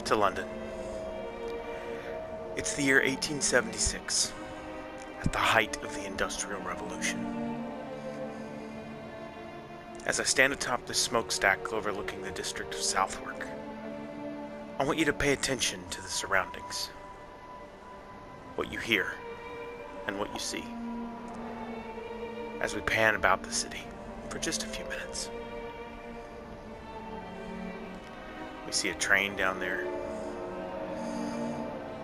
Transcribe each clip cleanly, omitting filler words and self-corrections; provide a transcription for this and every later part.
to London. It's the year 1876, at the height of the Industrial Revolution. As I stand atop this smokestack overlooking the district of Southwark, I want you to pay attention to the surroundings, what you hear, and what you see, as we pan about the city for just a few minutes. We see a train down there,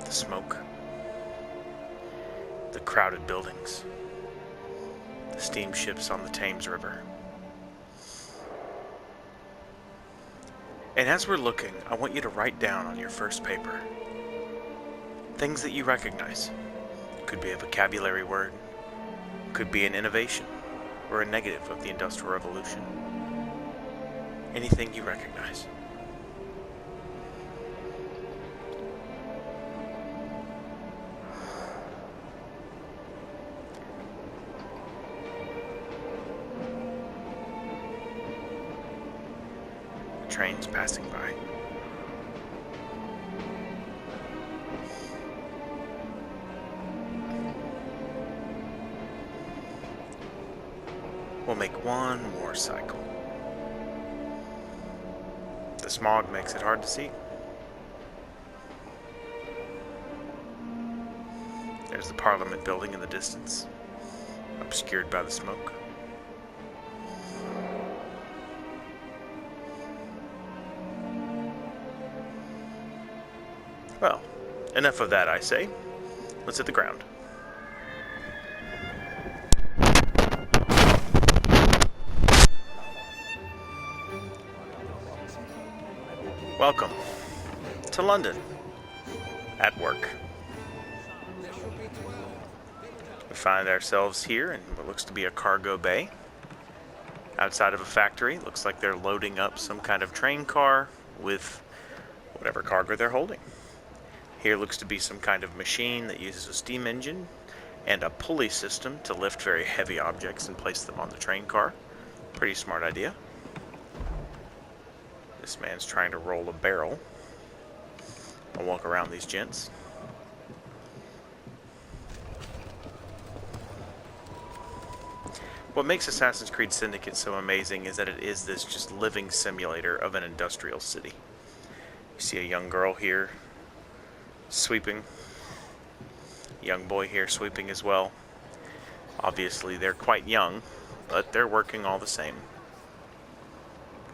the smoke, the crowded buildings, the steamships on the Thames River. And as we're looking, I want you to write down on your first paper things that you recognize. It could be a vocabulary word, could be an innovation, or a negative of the Industrial Revolution. Anything you recognize. Trains passing by. We'll make one more cycle. The smog makes it hard to see. There's the Parliament building in the distance, obscured by the smoke. Well, enough of that, I say. Let's hit the ground. Welcome to London, at work. We find ourselves here in what looks to be a cargo bay. Outside of a factory, looks like they're loading up some kind of train car with whatever cargo they're holding. Here looks to be some kind of machine that uses a steam engine and a pulley system to lift very heavy objects and place them on the train car. Pretty smart idea. This man's trying to roll a barrel. I'll walk around these gents. What makes Assassin's Creed Syndicate so amazing is that it is this just living simulator of an industrial city. You see a young girl here sweeping. Young boy here sweeping as well. Obviously they're quite young, but they're working all the same.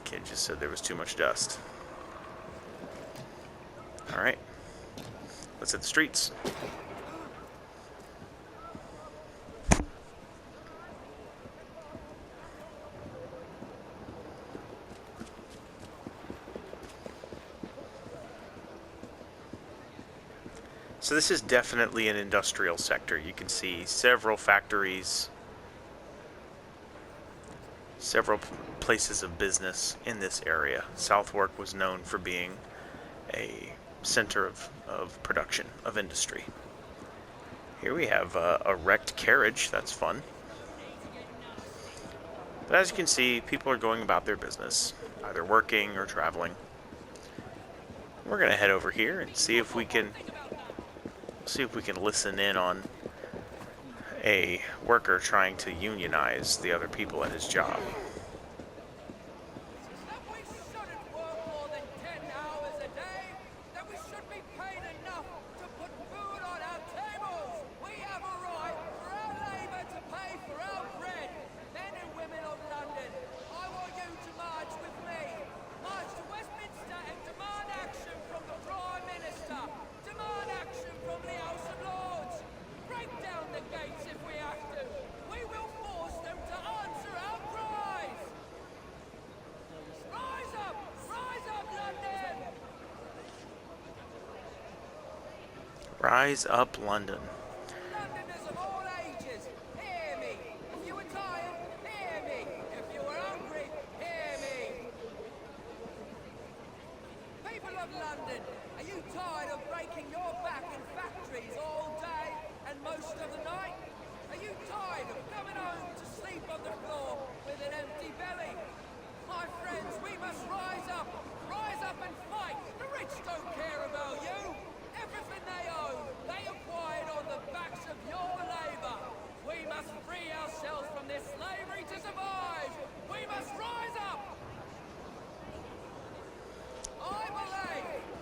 Kid just said there was too much dust. Alright, let's hit the streets. So this is definitely an industrial sector. You can see several factories, several places of business in this area. Southwark was known for being a center of production, of industry. Here we have a wrecked carriage. That's fun. But as you can see, people are going about their business, either working or traveling. We're going to head over here and see if we can listen in on a worker trying to unionize the other people at his job. Rise up, London. Londoners of all ages, hear me. If you were tired, hear me. If you were hungry, hear me. People of London, are you tired of breaking your back in factories all day and most of the night? Are you tired of coming home to sleep on the floor with an empty belly? My friends, we must rise up and fight. The rich don't care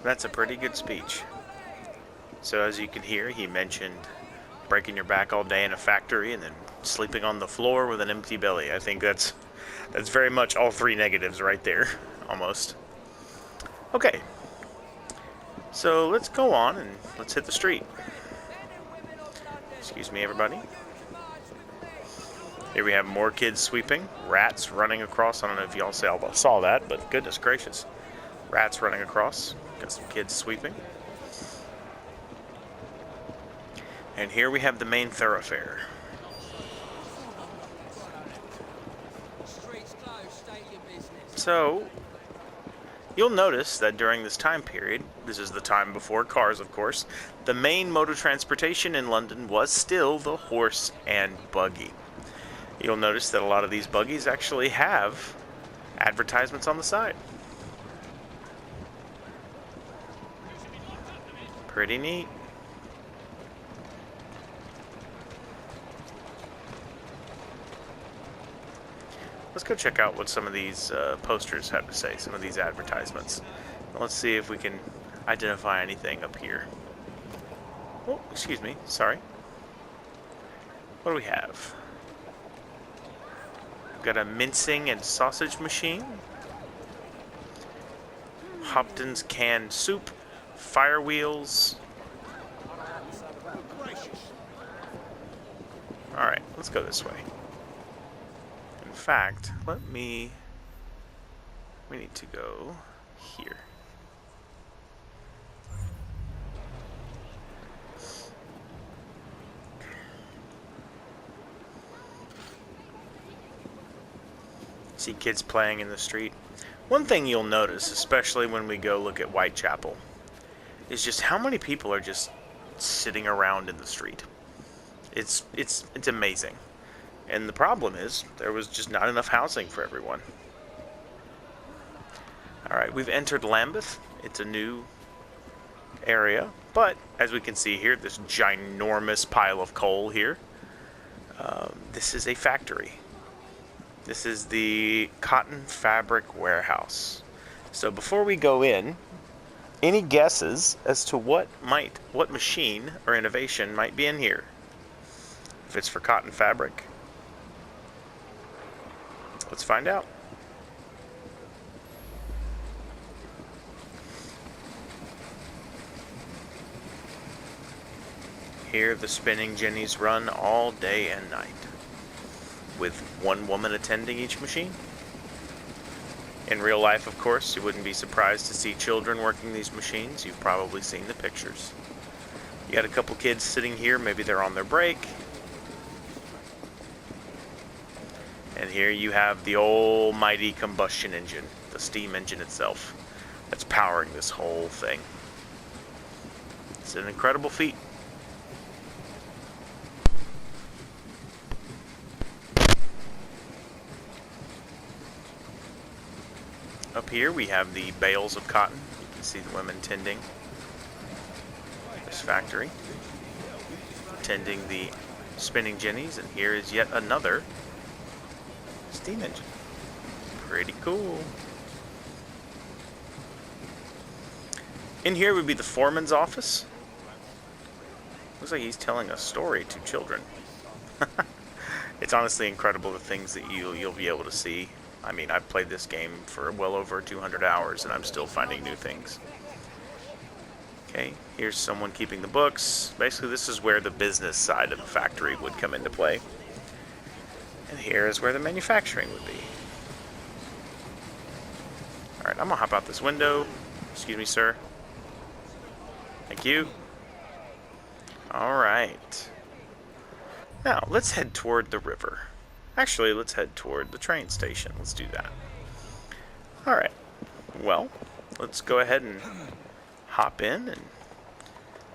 That's a pretty good speech. So as you can hear, he mentioned breaking your back all day in a factory and then sleeping on the floor with an empty belly. I think that's very much all three negatives right there, almost. Okay, so let's go on and let's hit the street. Excuse me, everybody. Here we have more kids sweeping, rats running across. I don't know if y'all saw that, but goodness gracious. Rats running across. Got some kids sweeping. And here we have the main thoroughfare. So, you'll notice that during this time period, this is the time before cars, of course, the main mode of transportation in London was still the horse and buggy. You'll notice that a lot of these buggies actually have advertisements on the side. Pretty neat. Let's go check out what some of these posters have to say, some of these advertisements. Let's see if we can identify anything up here. Oh, excuse me, sorry. What do we have? We've got a mincing and sausage machine. Hopton's canned soup. Fire wheels. Alright, let's go this way. In fact, we need to go here. See kids playing in the street. One thing you'll notice, especially when we go look at Whitechapel, is just how many people are just sitting around in the street. It's amazing. And the problem is, there was just not enough housing for everyone. Alright, we've entered Lambeth. It's a new area. But, as we can see here, this ginormous pile of coal here. This is a factory. This is the Cotton Fabric Warehouse. So before we go in, any guesses as to what machine or innovation might be in here? If it's for cotton fabric? Let's find out. Here the spinning jennies run all day and night, with one woman attending each machine. In real life, of course, you wouldn't be surprised to see children working these machines. You've probably seen the pictures. You got a couple kids sitting here, maybe they're on their break. And here you have the almighty combustion engine, the steam engine itself, that's powering this whole thing. It's an incredible feat. Up here we have the bales of cotton. You can see the women tending this factory, tending the spinning jennies, and here is yet another steam engine. Pretty cool. In here would be the foreman's office. Looks like he's telling a story to children. It's honestly incredible the things that you'll be able to see. I mean, I've played this game for well over 200 hours and I'm still finding new things. Okay, here's someone keeping the books. Basically, this is where the business side of the factory would come into play. And here is where the manufacturing would be. Alright, I'm gonna hop out this window. Excuse me, sir. Thank you. Alright. Now, let's head toward the river. Actually, let's head toward the train station. Let's do that. Alright. Well, let's go ahead and hop in and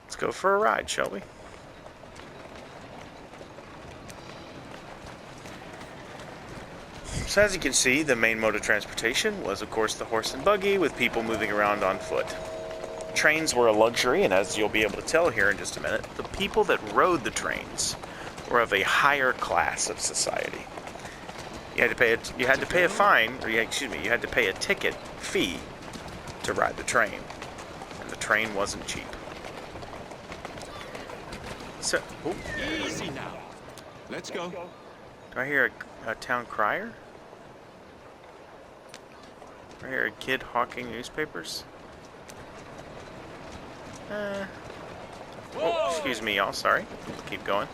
let's go for a ride, shall we? So as you can see, the main mode of transportation was, of course, the horse and buggy with people moving around on foot. Trains were a luxury, and as you'll be able to tell here in just a minute, the people that rode the trains were of a higher class of society. You had to pay a fine, or you had to pay a ticket fee to ride the train. And train wasn't cheap. So, oh, Easy now. Let's go. do I hear a town crier? Do I hear a kid hawking newspapers? Oh, excuse me, y'all. Sorry. Keep going.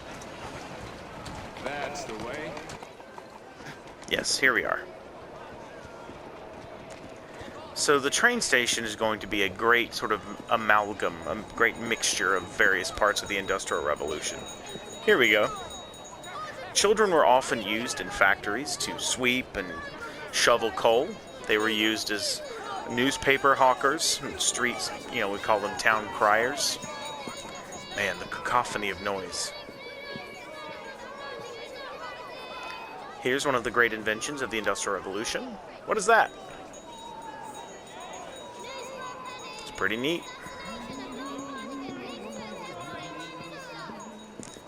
That's the way. Yes, here we are. So the train station is going to be a great sort of amalgam, a great mixture of various parts of the Industrial Revolution. Here we go. Children were often used in factories to sweep and shovel coal. They were used as newspaper hawkers in streets, we call them town criers. Man, the cacophony of noise. Here's one of the great inventions of the Industrial Revolution. What is that? It's pretty neat.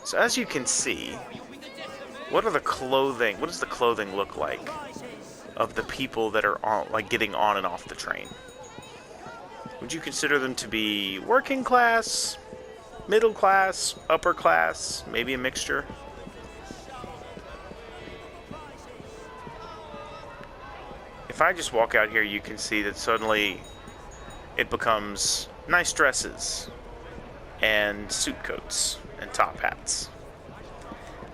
So as you can see, what does the clothing look like of the people that are getting on and off the train? Would you consider them to be working class, middle class, upper class, maybe a mixture? If I just walk out here, you can see that suddenly it becomes nice dresses and suit coats and top hats.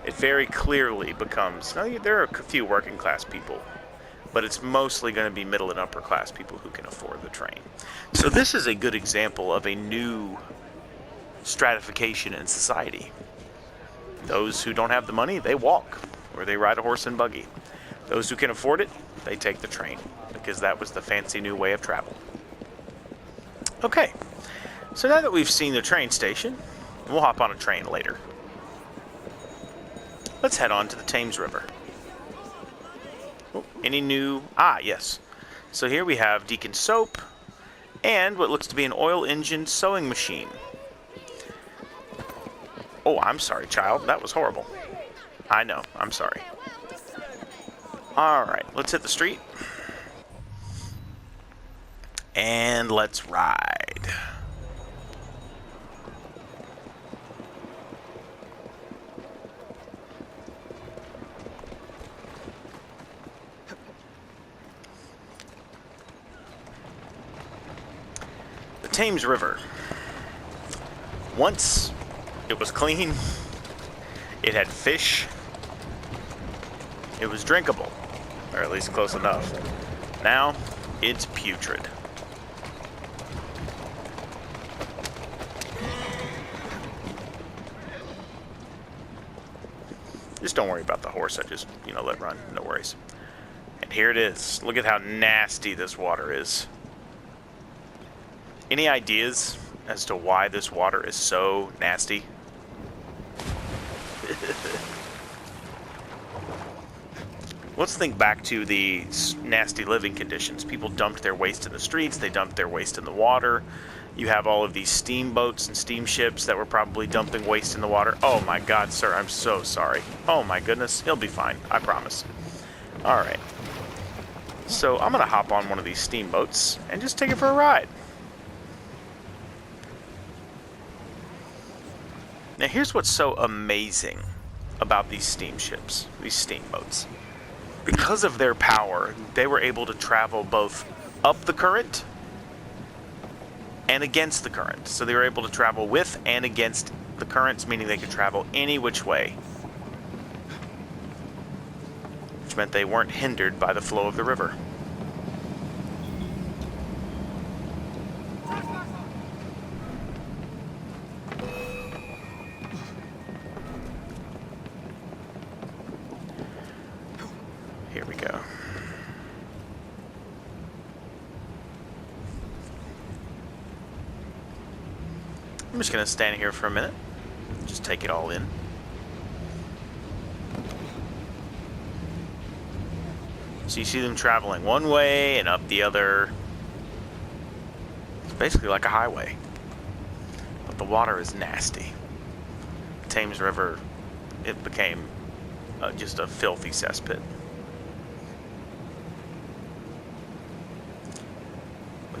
It very clearly becomes, now there are a few working class people, but it's mostly going to be middle and upper class people who can afford the train. So this is a good example of a new stratification in society. Those who don't have the money, they walk, or they ride a horse and buggy. Those who can afford it, they take the train, because that was the fancy new way of travel. Okay, so now that we've seen the train station, we'll hop on a train later. Let's head on to the Thames River. Oh, any new... yes. So here we have Deacon Soap and what looks to be an oil engine sewing machine. Oh, I'm sorry, child. That was horrible. I know. I'm sorry. Alright, let's hit the street. And let's ride. The Thames River. Once it was clean, it had fish, it was drinkable, or at least close enough. Now, it's putrid. Just don't worry about the horse, I just, let run, no worries. And here it is. Look at how nasty this water is. Any ideas as to why this water is so nasty? Let's think back to the nasty living conditions. People dumped their waste in the streets, they dumped their waste in the water. You have all of these steamboats and steamships that were probably dumping waste in the water. Oh my God, sir, I'm so sorry. Oh my goodness, he'll be fine, I promise. Alright. So I'm gonna hop on one of these steamboats and just take it for a ride. Now here's what's so amazing about these steamships, these steamboats. Because of their power, they were able to travel both up the current and against the current. So they were able to travel with and against the currents, meaning they could travel any which way. Which meant they weren't hindered by the flow of the river. Here we go. I'm just going to stand here for a minute, just take it all in. So you see them traveling one way and up the other. It's basically like a highway. But the water is nasty. The Thames River, it became just a filthy cesspit.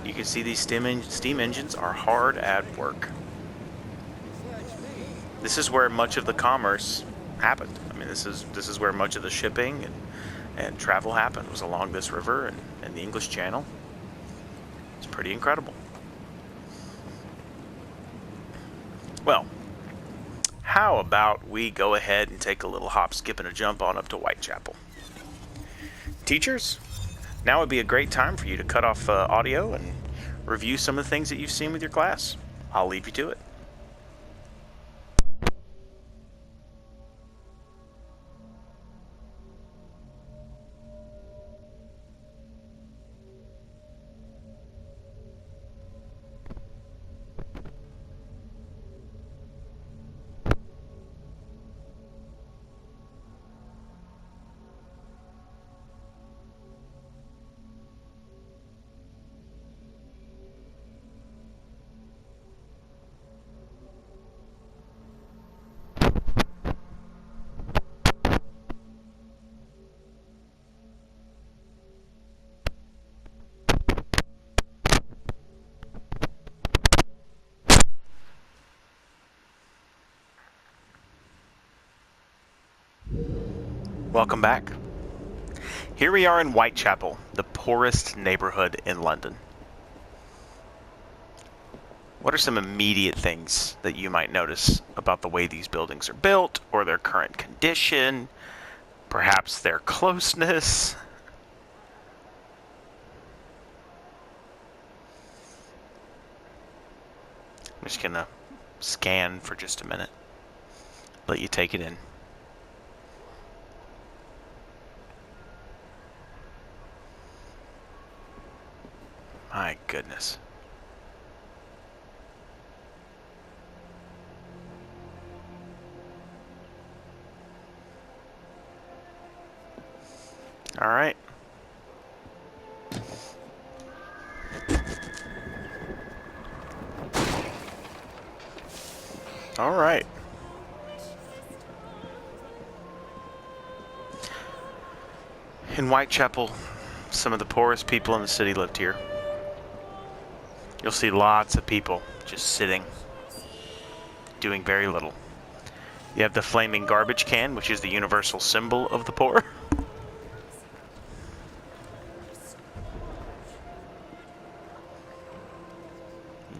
You can see these steam engines are hard at work. This is where much of the commerce happened. I mean, this is where much of the shipping and travel happened, was along this river and the English Channel. It's pretty incredible. Well, how about we go ahead and take a little hop, skip, and a jump on up to Whitechapel. Teachers, now would be a great time for you to cut off audio and review some of the things that you've seen with your class. I'll leave you to it. Welcome back. Here we are in Whitechapel, the poorest neighborhood in London. What are some immediate things that you might notice about the way these buildings are built, or their current condition, perhaps their closeness? I'm just gonna scan for just a minute, let you take it in. My goodness. All right. All right. In Whitechapel, some of the poorest people in the city lived here. You'll see lots of people just sitting, doing very little. You have the flaming garbage can, which is the universal symbol of the poor.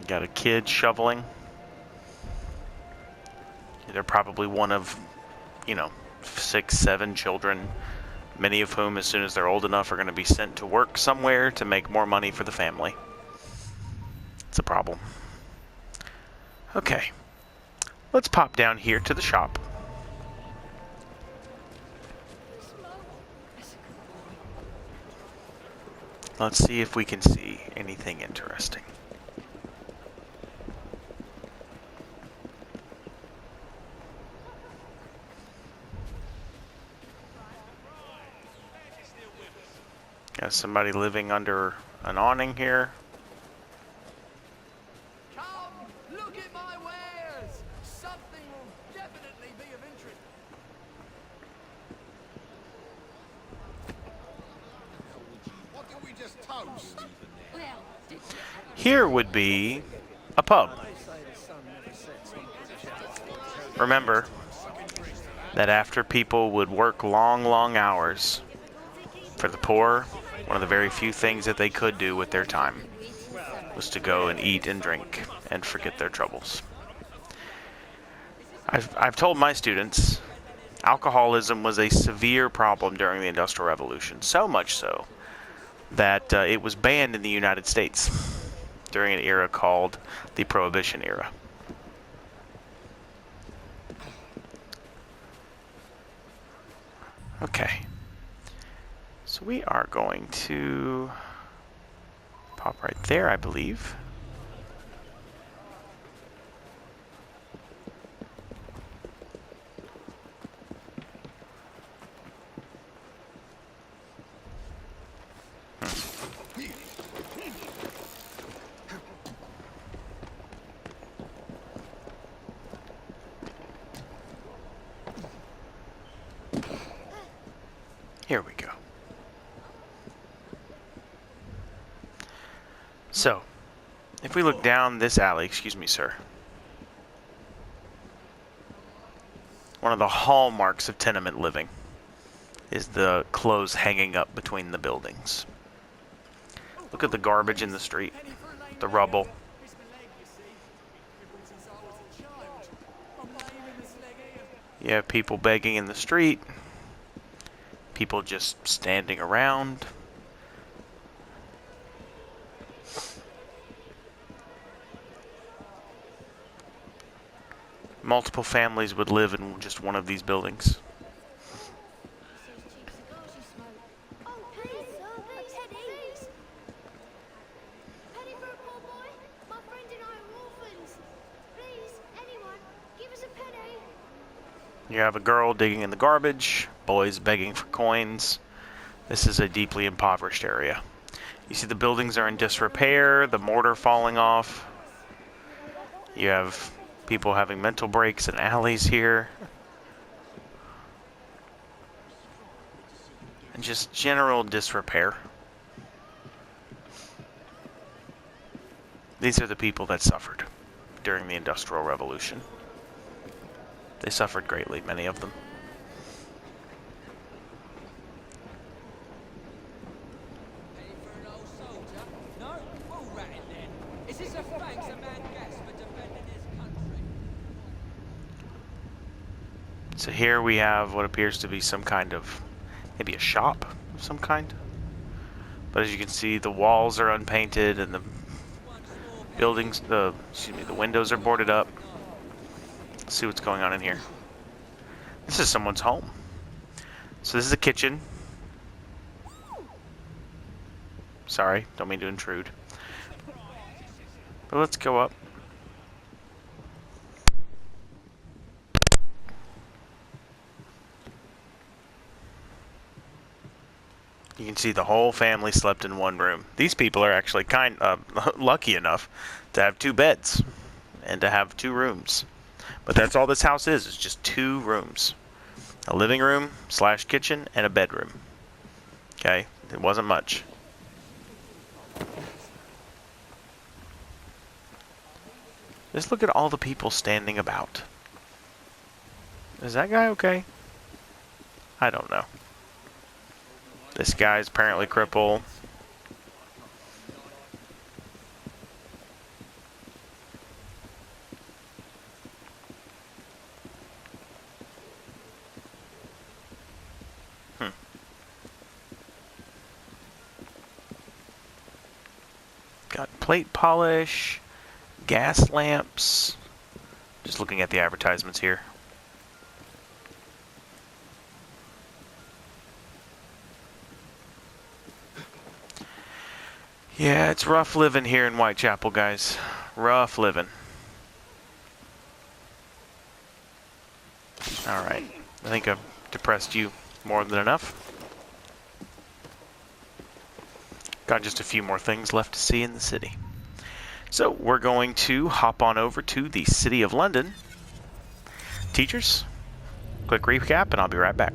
You got a kid shoveling. They're probably one of, 6, 7 children, many of whom, as soon as they're old enough, are going to be sent to work somewhere to make more money for the family. It's a problem. Okay, let's pop down here to the shop. Let's see if we can see anything interesting. Got somebody living under an awning here. Come, look at my wares. Something will definitely be of interest. What did we just toast? Here would be a pub. Remember that after people would work long, long hours, for the poor, one of the very few things that they could do with their time was to go and eat and drink and forget their troubles. I've told my students alcoholism was a severe problem during the Industrial Revolution, so much so that it was banned in the United States during an era called the Prohibition era. Okay. So we are going to pop right there, I believe. Here we go. So, if we look down this alley, excuse me, sir. One of the hallmarks of tenement living is the clothes hanging up between the buildings. Look at the garbage in the street, the rubble. You have people begging in the street, people just standing around. Multiple families would live in just one of these buildings. You have a girl digging in the garbage, boys begging for coins. This is a deeply impoverished area. You see the buildings are in disrepair, the mortar falling off. You have people having mental breaks in alleys here. And just general disrepair. These are the people that suffered during the Industrial Revolution. They suffered greatly, many of them. Penny for an old soldier? No? Bull ratting then. Is this a thanks a man gets for defending his country? So here we have what appears to be some kind of, maybe a shop of some kind. But as you can see, the walls are unpainted and the buildings, the windows are boarded up. Let's see what's going on in here. This is someone's home. So this is a kitchen. Sorry, don't mean to intrude. But let's go up. You can see the whole family slept in one room. These people are actually lucky enough to have 2 beds and to have 2 rooms. But that's all this house is just 2 rooms. A living room / kitchen and a bedroom. Okay, it wasn't much. Just look at all the people standing about. Is that guy okay? I don't know. This guy's apparently crippled. Got plate polish, gas lamps. Just looking at the advertisements here. Yeah, it's rough living here in Whitechapel, guys. Rough living. Alright, I think I've depressed you more than enough. Got just a few more things left to see in the city. So we're going to hop on over to the City of London. Teachers, quick recap and I'll be right back.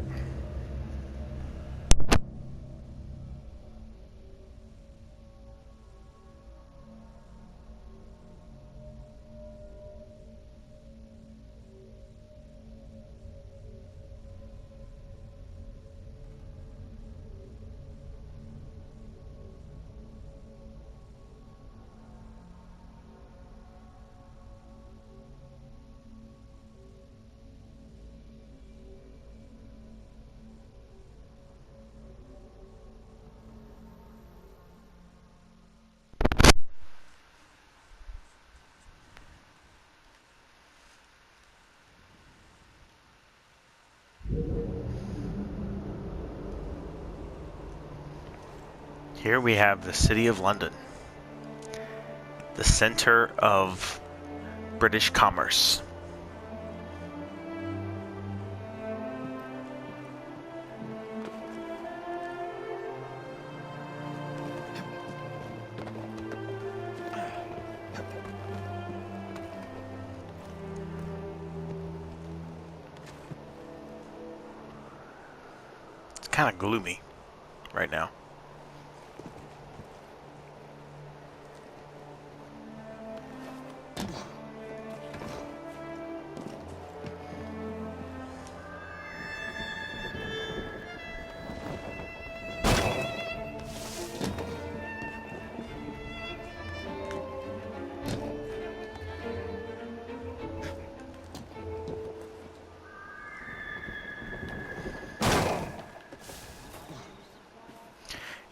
Here we have the City of London, the center of British commerce. It's kind of gloomy right now.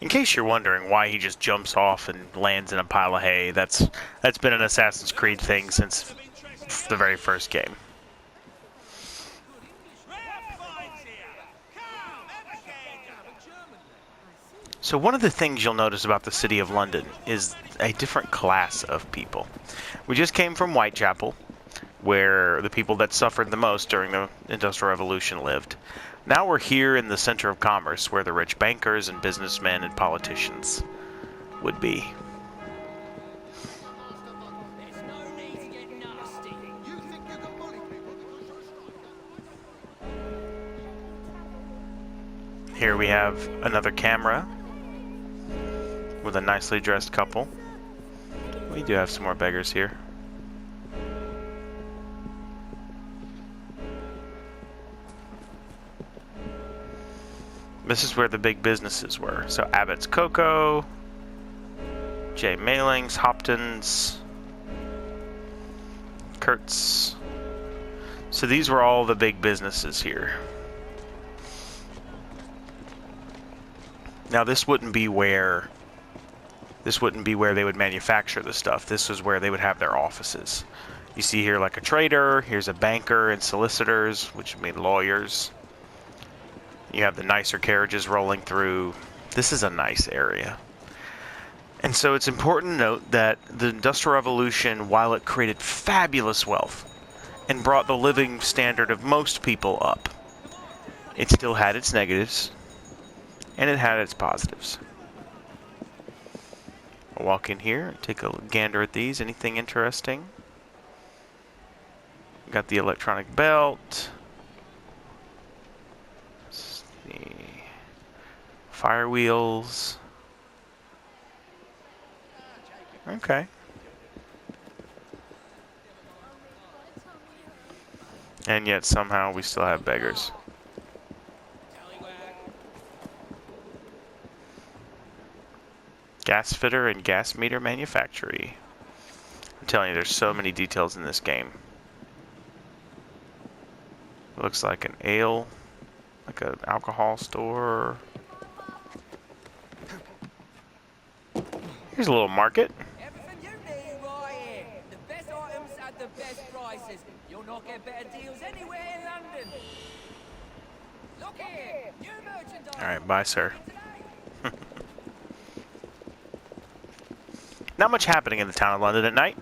In case you're wondering why he just jumps off and lands in a pile of hay, that's been an Assassin's Creed thing since the very first game. So one of the things you'll notice about the City of London is a different class of people. We just came from Whitechapel, where the people that suffered the most during the Industrial Revolution lived. Now we're here in the center of commerce, where the rich bankers and businessmen and politicians would be. There's no need to get nasty. You think you can bully people because you're strong? Here we have another camera with a nicely dressed couple. We do have some more beggars here. This is where the big businesses were. So Abbott's Cocoa, J. Mailings, Hopton's, Kurtz. So these were all the big businesses here. Now this wouldn't be where they would manufacture the stuff. This is where they would have their offices. You see here like a trader, here's a banker and solicitors, which mean lawyers. You have the nicer carriages rolling through. This is a nice area. And so it's important to note that the Industrial Revolution, while it created fabulous wealth and brought the living standard of most people up, it still had its negatives and it had its positives. I'll walk in here and take a gander at these. Anything interesting? Got the electronic belt. Fire wheels. Okay. And yet somehow we still have beggars. Gas fitter and gas meter manufactory. I'm telling you, there's so many details in this game. It looks like an ale, like an alcohol store. Here's a little market. Everything you need right here. The best items at the best prices. You'll not get better deals anywhere in London. Look here, new merchandise. All right, bye, sir. Not much happening in the town of London at night.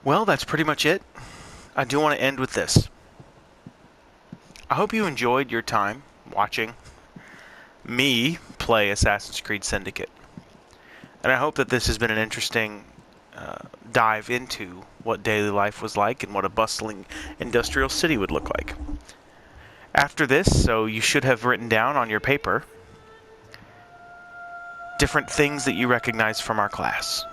Well, that's pretty much it. I do want to end with this. I hope you enjoyed your time watching me play Assassin's Creed Syndicate. And I hope that this has been an interesting dive into what daily life was like and what a bustling industrial city would look like. After this, so you should have written down on your paper different things that you recognize from our class.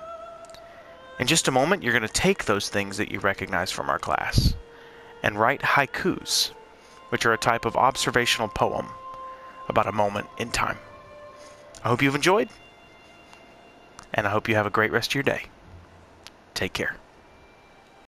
In just a moment, you're going to take those things that you recognize from our class and write haikus, which are a type of observational poem about a moment in time. I hope you've enjoyed, and I hope you have a great rest of your day. Take care.